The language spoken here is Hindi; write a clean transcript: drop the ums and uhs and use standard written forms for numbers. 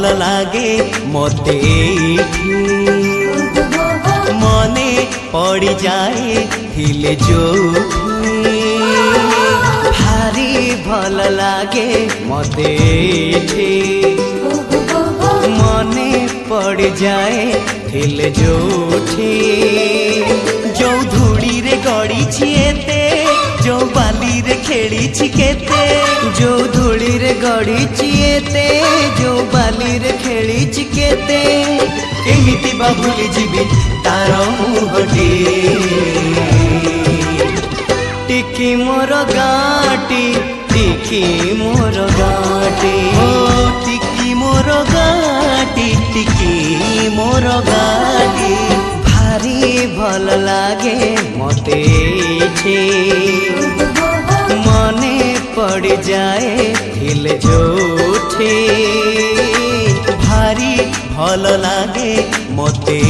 भल लागे मते मने पड़ी जाए थिले जो भारी भल लागे मते मने पड़ जाए थिले जोठी जो धूड़ी रे गड़ी छिएते जो बाली रे खेली छिकेते जो धूड़ी रे गड़ी छिएते जो बाली रे खेली छिकेते केमिति बा भूली जीवी तार मुहटी टिकी मोर गाटी टिकी मोर गाटी ओ टिकी मोर गाटी टिकी मोर गाटी भारी भल लागे मते मने पड़ जाए हिल जोठी भारी भल लागे मते।